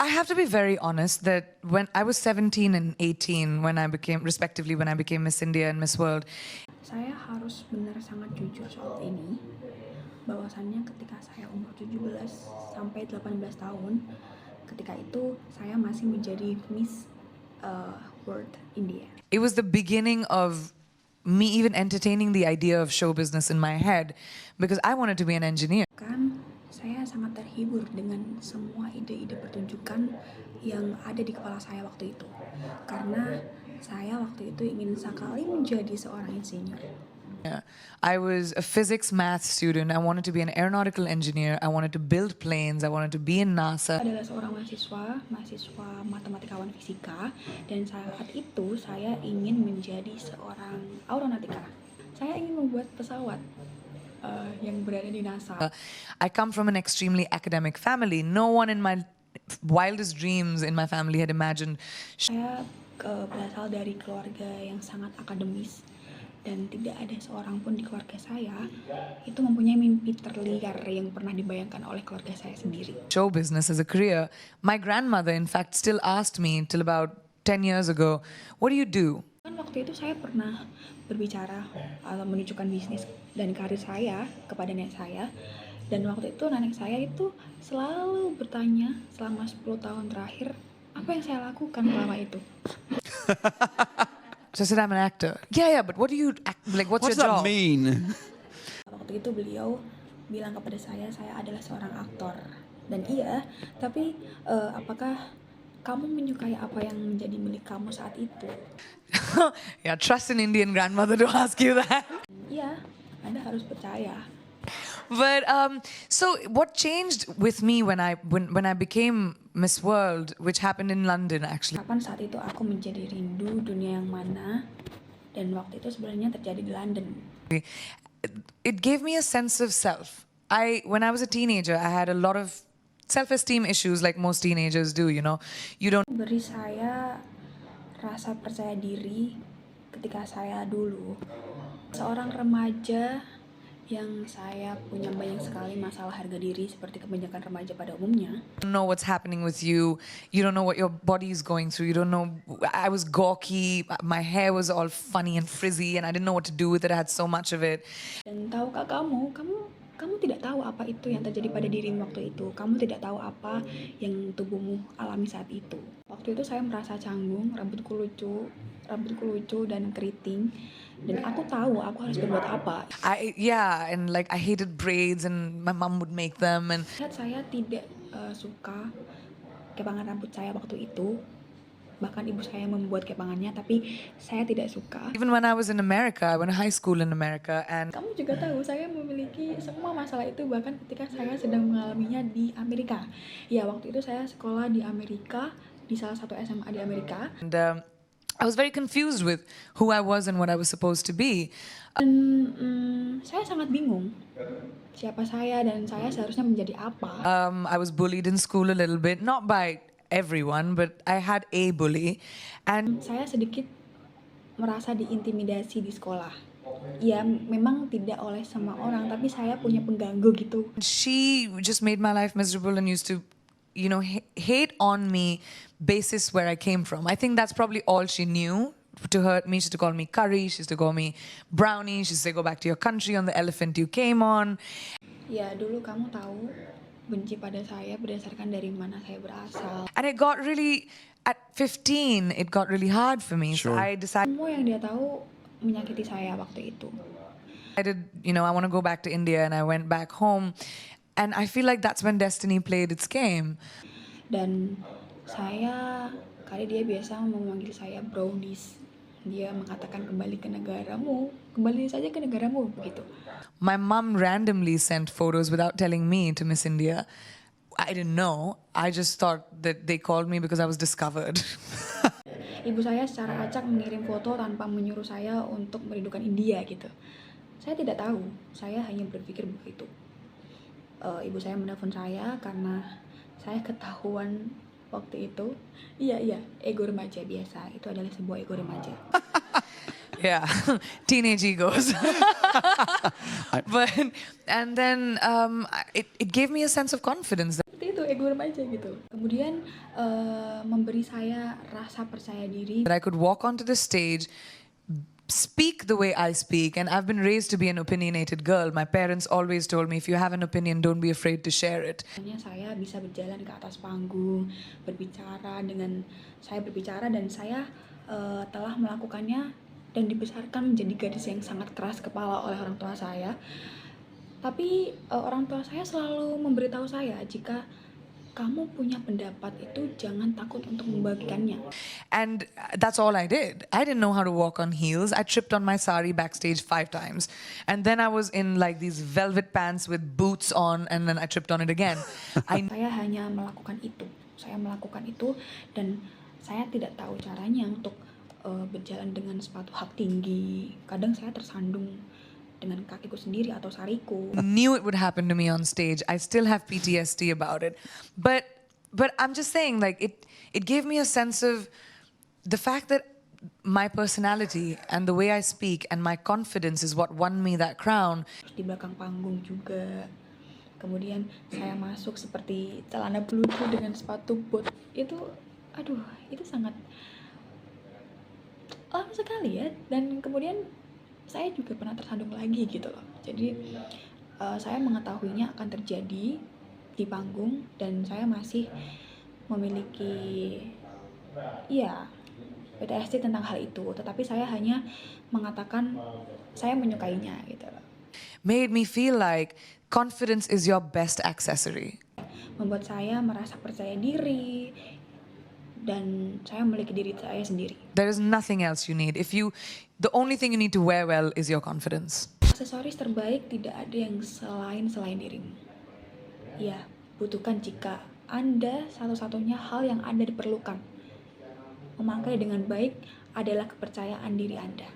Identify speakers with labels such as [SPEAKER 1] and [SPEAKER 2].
[SPEAKER 1] I have to be very honest that when I was 17 and 18, when I became Miss India and Miss World,
[SPEAKER 2] Saya harus benar sangat jujur soal ini, bahwasannya ketika saya umur 17 sampai 18 tahun, ketika itu saya masih menjadi Miss World India.
[SPEAKER 1] it was the beginning of me even entertaining the idea of show business in my head because I wanted to be an engineer.
[SPEAKER 2] Kan saya sangat terhibur dengan semua ide-ide pertunjukan yang ada di kepala saya waktu itu. Karena saya waktu itu ingin sekali menjadi seorang insinyur.
[SPEAKER 1] Yeah. I was a physics math student. I wanted to be an aeronautical engineer. I wanted to build planes. I wanted to be in NASA.
[SPEAKER 2] Saya adalah seorang mahasiswa matematikawan fisika, dan saat itu saya ingin menjadi seorang aeronautika. Saya ingin membuat pesawat yang berada di NASA.
[SPEAKER 1] I come from an extremely academic family. No one in my wildest dreams in my family had imagined.
[SPEAKER 2] Saya berasal dari keluarga yang sangat akademis, dan tidak ada seorang pun di keluarga saya itu mempunyai mimpi terliar yang pernah dibayangkan oleh keluarga saya sendiri.
[SPEAKER 1] Show business as a career. My grandmother, in fact, still asked me till about 10 years ago, "What do you do?"
[SPEAKER 2] Kan waktu itu saya pernah berbicara atau menunjukkan bisnis dan karir saya kepada nenek saya, dan waktu itu nenek saya itu selalu bertanya selama 10 tahun terakhir apa yang saya lakukan selama itu.
[SPEAKER 1] So I said, I'm an actor. Yeah, but what do you act like? What's
[SPEAKER 3] What does
[SPEAKER 1] your
[SPEAKER 3] that
[SPEAKER 1] job?
[SPEAKER 3] mean?
[SPEAKER 2] Waktu itu beliau bilang kepada saya adalah seorang aktor. Dan iya, tapi apakah kamu menyukai apa yang menjadi milik kamu saat itu?
[SPEAKER 1] Yeah, trust an Indian grandmother to ask you that.
[SPEAKER 2] Iya, Anda harus percaya.
[SPEAKER 1] But so what changed with me when I became Miss World, which happened in London actually.
[SPEAKER 2] Kapan saat itu aku menjadi rindu dunia yang mana? Dan waktu itu sebenarnya terjadi di London.
[SPEAKER 1] It gave me a sense of self. When I was a teenager, I had a lot of self-esteem issues like most teenagers do, you know. You don't
[SPEAKER 2] Beri saya rasa percaya diri ketika saya dulu seorang remaja yang saya punya banyak sekali masalah harga diri seperti kebanyakan remaja pada umumnya.
[SPEAKER 1] know what's happening with you. You don't know what your body is going through. You don't know. I was gawky. My hair was all funny and frizzy, and I didn't know what to do with it. I had so much of it.
[SPEAKER 2] Dan tahukah kamu tidak tahu apa itu yang terjadi pada dirimu waktu itu. Kamu tidak tahu apa yang tubuhmu alami saat itu. Waktu itu saya merasa canggung, rambutku lucu dan keriting. Dan aku tahu aku harus berbuat apa.
[SPEAKER 1] And like I hated braids, and my mom would make them, and
[SPEAKER 2] Lihat, saya tidak suka kepangan rambut saya waktu itu. Bahkan ibu saya membuat kepangannya, tapi saya tidak suka.
[SPEAKER 1] even when I was in America, I went to high school in America, and
[SPEAKER 2] Kamu juga tahu saya memiliki semua masalah itu bahkan ketika saya sedang mengalaminya di Amerika. Ya, waktu itu saya sekolah di Amerika, di salah satu SMA di Amerika.
[SPEAKER 1] I was very confused with who I was and what I was supposed to be.
[SPEAKER 2] Dan saya sangat bingung siapa saya dan saya seharusnya menjadi apa.
[SPEAKER 1] I was bullied in school a little bit, not by everyone, but I had a bully, and
[SPEAKER 2] Saya sedikit merasa diintimidasi di sekolah. Ya, memang tidak oleh semua orang, tapi saya punya pengganggu gitu.
[SPEAKER 1] she just made my life miserable and used to, you know, hate on me basis where I came from. I think that's probably all she knew to hurt me. She used to call me curry. She used to call me brownie. She used to say, go back to your country on the elephant you came on.
[SPEAKER 2] Ya, dulu kamu tahu benci pada saya berdasarkan dari mana saya berasal.
[SPEAKER 1] And it got really, at 15, it got really hard for me. So
[SPEAKER 3] Sure.
[SPEAKER 1] I decided,
[SPEAKER 2] Semua yang dia tahu menyakiti saya waktu itu.
[SPEAKER 1] you know, I want to go back to India, and I went back home. And I feel like that's when destiny played its game.
[SPEAKER 2] Dan kali dia biasa memanggil saya brownies. Dia mengatakan kembali saja ke negaramu, begitu.
[SPEAKER 1] My mom randomly sent photos without telling me to Miss India. I didn't know. I just thought that they called me because I was discovered.
[SPEAKER 2] Ibu saya secara acak mengirim foto tanpa menyuruh saya untuk merindukan India gitu. Saya tidak tahu, saya hanya berpikir begitu. Ibu saya menelpon saya karena saya ketahuan waktu itu. Iya, ego remaja biasa. Itu adalah sebuah ego remaja.
[SPEAKER 1] Yeah, teenage egos. And then it gave me a sense of confidence.
[SPEAKER 2] Seperti itu, ego remaja gitu. Kemudian memberi saya rasa percaya diri.
[SPEAKER 1] That I could walk onto the stage, speak the way I speak, and I've been raised to be an opinionated girl. My parents always told me, if you have an opinion, don't be afraid to share it.
[SPEAKER 2] Makanya saya bisa berjalan ke atas panggung, berbicara dan saya telah melakukannya dan dibesarkan menjadi gadis yang sangat keras kepala oleh orang tua saya. Tapi orang tua saya selalu memberitahu saya, jika kamu punya pendapat itu jangan takut untuk membagikannya.
[SPEAKER 1] And that's all I did. I didn't know how to walk on heels. I tripped on my sari backstage 5 times. And then I was in like these velvet pants with boots on, and then I tripped on it again.
[SPEAKER 2] Saya hanya melakukan itu. Saya melakukan itu dan saya tidak tahu caranya untuk berjalan dengan sepatu hak tinggi. Kadang saya tersandung dengan kakiku sendiri atau sariku.
[SPEAKER 1] Knew it would happen to me on stage. I still have PTSD about it. But I'm just saying, like, it gave me a sense of the fact that my personality and the way I speak and my confidence is what won me that crown.
[SPEAKER 2] Di belakang panggung juga. Kemudian saya masuk seperti celana peluncur dengan sepatu bot. Itu sangat lama sekali ya. Dan kemudian saya juga pernah tersandung lagi gitu loh. Jadi saya mengetahuinya akan terjadi di panggung dan saya masih memiliki PTSD tentang hal itu. Tetapi saya hanya mengatakan saya menyukainya gitu loh.
[SPEAKER 1] Made me feel like confidence is your best accessory.
[SPEAKER 2] Membuat saya merasa percaya diri dan saya memiliki diri saya sendiri.
[SPEAKER 1] There is nothing else you need. The only thing you need to wear well is your confidence.
[SPEAKER 2] Aksesoris terbaik tidak ada yang selain dirimu. Ya, butuhkan jika Anda satu-satunya hal yang Anda diperlukan. Memakai dengan baik adalah kepercayaan diri Anda.